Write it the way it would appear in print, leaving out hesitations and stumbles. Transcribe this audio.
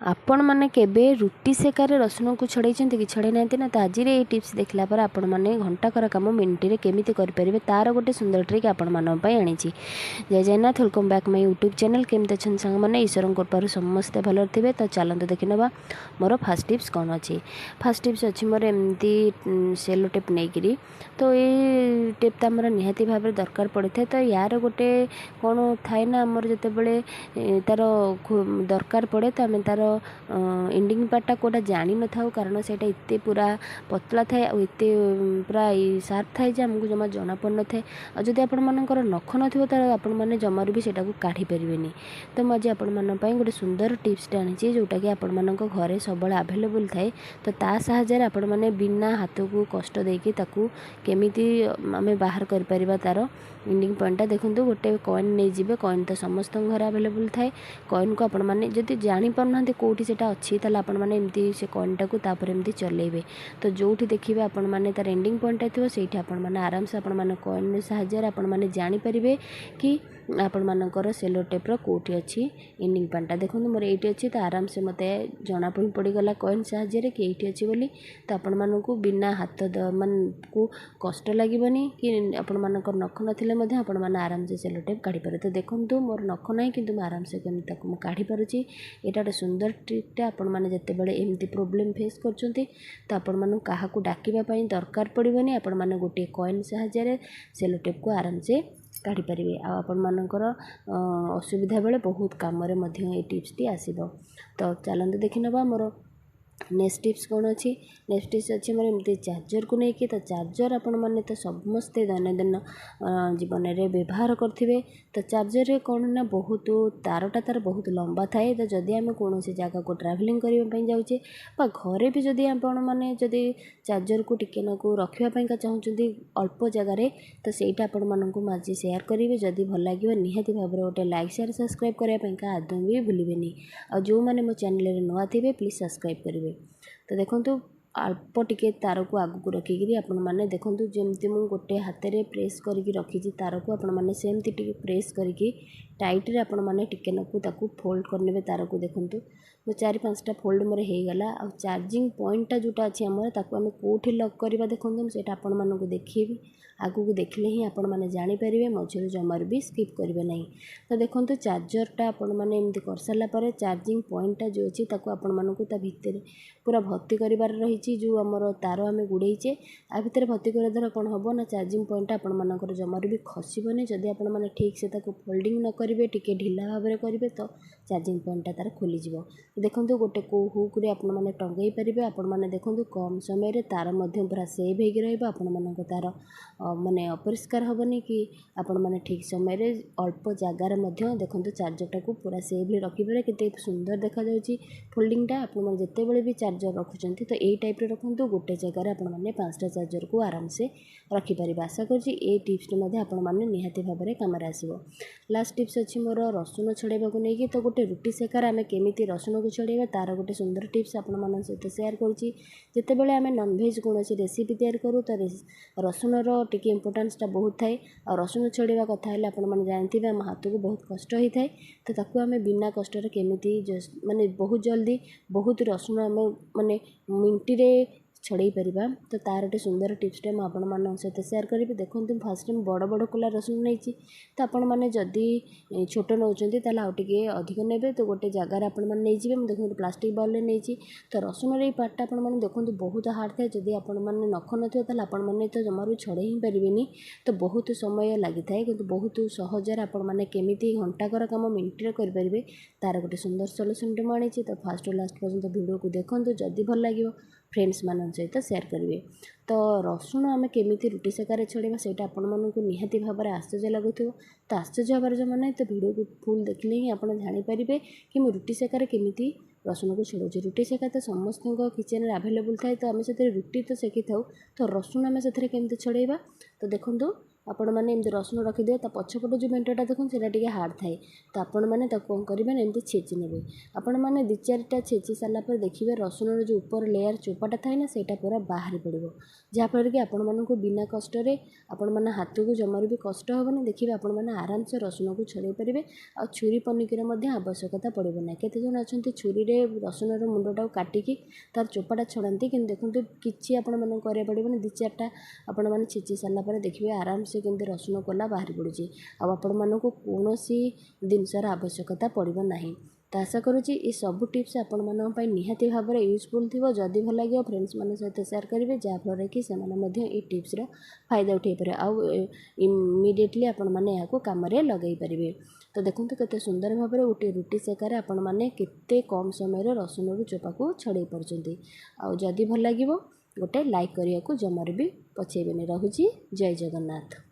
आपण मैंने केबे रुटी सेकार रसुण को छड़े कि छड़े ना ना तो आज ये टिप्स देखला पर आपण मैंने घंटाकर कम मिनिटे केमी करेंगे तार गोटे सुंदर ट्रिक आपण मानी आनी। जय Jagannath, welcome back my YouTube channel. केमती अच्छा सांग मैंने ईश्वर कृपार समस्ते भल थे। तो चलते देखी ना मोर फास्ट टिप्स कौन अच्छी। फास्ट टिप्स अच्छी मोर एमती सेलो टेप नहीं तो ये टेप तो आमर निहाती भाव दरकार पड़े था। तो यार गोटे कौन थाए ना आमर जिते बड़े तार दरकार पड़े तो आम तार एंडिंग पार्टा कोटा जानी न था कारण से इतने पूरा पतला थाए आते पूरा सार्प थाए आमको जमा जना पड़ न था। और जब आपण मानकर नख न तो आपण मैंने जमार भी सेटा को काढ़ी पारे। तो मुझे आपण मान गोटे सुंदर टिप्सटे आनी जोटा कि आपण मान घरे सब आभेलेबल थाए। तो ता साहाय्य आपण मैंने बिना हाथ को कष्ट देकी ताकू केमिति आमे बाहर कर परिबा तार एंडिंग पॉइंटा। देखंतु गोटे कॉइन नहीं जिबे, कॉइन तो समस्त घर आभेलेबल थाए। कॉइन को आपण मैंने जदि जानी पारना कोठी सेटा अच्छी ताले आपण मैंने एमती से कॉइनटा को तापर एमती चलेबे। तो जोठी देखिबे आपण मैंने तार एंडिंग पॉइंटा थिबो सेठी आपण मैंने आराम से आपण मैंने कॉइन साहाय्य आपण मैंने जानी परिबे कि आपण मानकर सेलो टेप्र कोठी अच्छी एंडिंग पॉइंटा। देखो मोर ये अच्छी तो आराम से मत जना पड़गला कॉइन साहाय्य कि ये अच्छी बोली। तो आपण मानू बिना हाथ मान को कष्ट लगनी कि आपण मानकर नख ना आपण मैंने आराम से सेलो टेप काढ़ी पारे। तो देखो मोर नख ना कि आराम से केमती काढ़ी पारुची। यहाँ गोटे सुंदर ट्रिकटा आपण मैंने जिते बड़े एमती प्रोब्लेम फेस करछंती तो आपण मानू काहा को डाकिबा दरकार पड़िबनी। आपण माने गोटे कॉइन साहाय्य सेलो टेप को आराम से काढ़ी पारे। आपण मानकर असुविधा बेले बहुत काम ये टिप्सटी आसीबो। तो चलते देखि नबा मोर नेक्स्ट टिप्स कौन अच्छी। नेक्स्ट टिप्स अच्छी मोर एमती चार्जर को लेकिन। तो चार्जर आपण मैंने तो समस्ते दैनंदिन जीवन में व्यवहार करेंगे। तो चार्जर रे कौन ना बहुत तारटा तार बहुत लंबा थाए। तो जदि आम कौन जगह को ट्रावेलिंग करने जाऊे घरे भी जदि आपण मैंने जदि चार्जर को टिके नाकू रखापी चाहते अल्प जगार तो सहीटा आपण मानक आज सेयार करेंगे। जदि भल लगे निहाती भाव गोटे लाइक शेयर सब्सक्राइब करने आदौ भी भूलें। आ जो मैंने मो चैनल नुआ थे प्लीज सब्सक्राइब करेंगे। तो देखो अल्प टिके तार को आगू रखिकी आपण मैंने देखो जमती मु गोटे हाथ में प्रेस करके रखी तार को आपण मैंने सेमती टिके प्रेस करके टाइट आपण मैंने टिके नाकू ताकू फोल्ड करने तार को। देखो मो 4-5टा फोल्ड मोर हो गला। आ चार्जिंग पॉइंटा जोटा अच्छी आम ताकू आम कौटी लक करवा देखो से आपण मानक देखी आगू को देखले ही आपण मैंने जानीपारे मझे जमार भी स्किप करेंगे ना। तो देखो चार्जरटा आपण मैंने एमती कर सारापर चार्जिंग पॉइंटा जो अच्छी आपण मानक भितर पूरा भर्ती करार रही जो आमर तार आम गुड़े आ भितर भर्ती कर द्वारा कौन हम ना चार्जिंग पॉइंटा आपण मानकर जमार भी खसबनी। जदि आपण मैंने ठीक से फोल्डिंग न करेंगे टिके ढिला भाव में करेंगे तो चार्जिंग पॉइंटा तार खोलीज। देखो गोटे को हुक्रे आपण मैंने टंगई पारे। आपण मैंने देखो कम समय तार पूरा सेव हो आपण मानक तार माने अपरिष्कार हेनी कि आपण मैंने ठीक समय अल्प जगार देखो चार्जरटा को पूरा सेव रखिपारे कि सुंदर देखा जाउची फोल्डिंगटा। आपण जिते बड़े भी चार्जर रखुंट तो यही टाइप रखुद गोटे जगार आपण मैंने 5टा चार्जर को आराम से रखिपारे। आशा करी टिप्स आपण मैंने निहाती भाव में कम आसो। लास्ट टिप्स अच्छी मोर रसुण छड़ाइबा को लेकिन। तो गोटे रुटी सेकार आम केमी रसुण को छड़ाइबा तार गोटे सुंदर टिप्स आपण मान सहित सेयार करुँची। जिते बड़े आम नॉनवेज कौन रेसिपी तैयार करूँ तो रसुणर टिके इम्पोर्टान्सटा बहुत थाए। और रसुण छड़ाइबा कथा है आपण मैंने जानते आम हाथ को बहुत कष्ट होता है। तो ताकू आम बिना कष्ट केमी माने बहुत जल्दी बहुत रसुण आम माने मिनटे छड़े पारिबा। तो तार गोटे सुंदर टिप्सटे मुझे सहित सेयार करी। देखो फास्ट टाइम बड़ बड़ कुला रसुण नहीं तो आपण मैंने जदि छोट नौकरी आउटे अधिक ने तो गोटे जगार आपण मैंने देखो प्लास्टिक बाउल नहीं तो रसुण पार्टा आपण मैंने देखो बहुत हार्ड थाए। जदि आपण मैंने नख न आपण मैंने तो जमार छड़े ही पारे तो बहुत समय लगी थाए कि बहुत सहजर आपण मैंने केमी घंटाकर कम मिनटे करेंगे तार गोटे सुंदर सल्यूशनटे मुझे। तो फास्ट लास्ट पर्यटन वीडियो को देखो जदि भल लगे फ्रेंड्स मान सहित सेयार करेंगे। तो रसुण आम केमी रुटी सेकार छड़ाइबा सेटा आपण मानक निहाती भाव में आश्चर्य लगुथ। तो आश्चर्य हबार जो मैंने तो वीडियो को फुल देखले ही आप जानीपारे कि मुझे रुटी सेकार केमी रसुण को छड़ाऊँ। रुटी सेका तो समस्त किचेन आभेलेबल थाए। तो आम से रुटी तो सेकी था तो रसुण आम से केमी छड़ाइबा। तो देखो ଆପଣମାନେ ଏମିତି ରସୁଣ ରଖିଦେବେ, ତା ପଛପଟ ଯେଉଁ ମେଣ୍ଟଟା ଦେଖନ୍ତୁ ସେଇଟା ଟିକେ ହାର୍ଡ଼ ଥାଏ। ତ ଆପଣମାନେ ତାକୁ କ'ଣ କରିବେ ନା ଏମିତି ଛେଚି ନେବେ। ଆପଣମାନେ 2-4ଟା ଛେଚି ସାରିଲା ପରେ ଦେଖିବେ ରସୁଣର ଯେଉଁ ଉପର ଲେୟାର ଚୋପାଟା ଥାଏ ନା ସେଇଟା ପୁରା ବାହାରି ପଡ଼ିବ। ଯାହାଫଳରେ କି ଆପଣମାନଙ୍କୁ ବିନା କଷ୍ଟରେ ଆପଣମାନେ ହାତକୁ ଜମାରୁ ବି କଷ୍ଟ ହେବନି। ଦେଖିବେ ଆପଣମାନେ ଆରାମସେ ରସୁଣକୁ ଛଡ଼େଇ ପାରିବେ। ଆଉ ଛୁରୀ ପନିକିର ମଧ୍ୟ ଆବଶ୍ୟକତା ପଡ଼ିବ ନାହିଁ। କେତେଜଣ ଅଛନ୍ତି ଛୁରୀରେ ରସୁଣର ମୁଣ୍ଡଟାକୁ କାଟିକି ତାର ଚୋପାଟା ଛଡ଼ାନ୍ତି, କିନ୍ତୁ ଦେଖନ୍ତୁ କିଛି ଆପଣମାନଙ୍କୁ କରିବାକୁ ପଡ଼ିବନି। 2-4ଟା ଆପଣମାନେ ଛେଚି ସାରିଲା ପରେ ଦେଖିବେ ଆରାମସେ କେମିତି ରସୁଣ କୋଲା ବାହାରି ପଡ଼ୁଛି। ଆଉ ଆପଣମାନଙ୍କୁ କୌଣସି ଜିନିଷର ଆବଶ୍ୟକତା ପଡ଼ିବ ନାହିଁ। ତ ଆଶା କରୁଛି ଏ ସବୁ ଟିପ୍ସ ଆପଣମାନଙ୍କ ପାଇଁ ନିହାତି ଭାବରେ ୟୁଜଫୁଲ୍ ଥିବ। ଯଦି ଭଲ ଲାଗିବ ଫ୍ରେଣ୍ଡସ୍ମାନଙ୍କ ସହିତ ସେୟାର କରିବେ, ଯାହାଫଳରେ କି ସେମାନେ ମଧ୍ୟ ଏ ଟିପ୍ସର ଫାଇଦା ଉଠାଇ ପାରିବେ ଆଉ ଇମିଡ଼ିଏଟଲି ଆପଣମାନେ ଏହାକୁ କାମରେ ଲଗାଇ ପାରିବେ। ତ ଦେଖନ୍ତୁ କେତେ ସୁନ୍ଦର ଭାବରେ ଗୋଟିଏ ରୁଟି ସେକାରେ ଆପଣମାନେ କେତେ କମ୍ ସମୟରେ ରସୁଣରୁ ଚୋପାକୁ ଛଡ଼େଇ ପାରୁଛନ୍ତି। ଆଉ ଯଦି ଭଲ ଲାଗିବ ଗୋଟେ ଲାଇକ୍ କରିବାକୁ ଜମାରୁ ବି ପଛେଇବେନି। ରହୁଛି, ଜୟ ଜଗନ୍ନାଥ।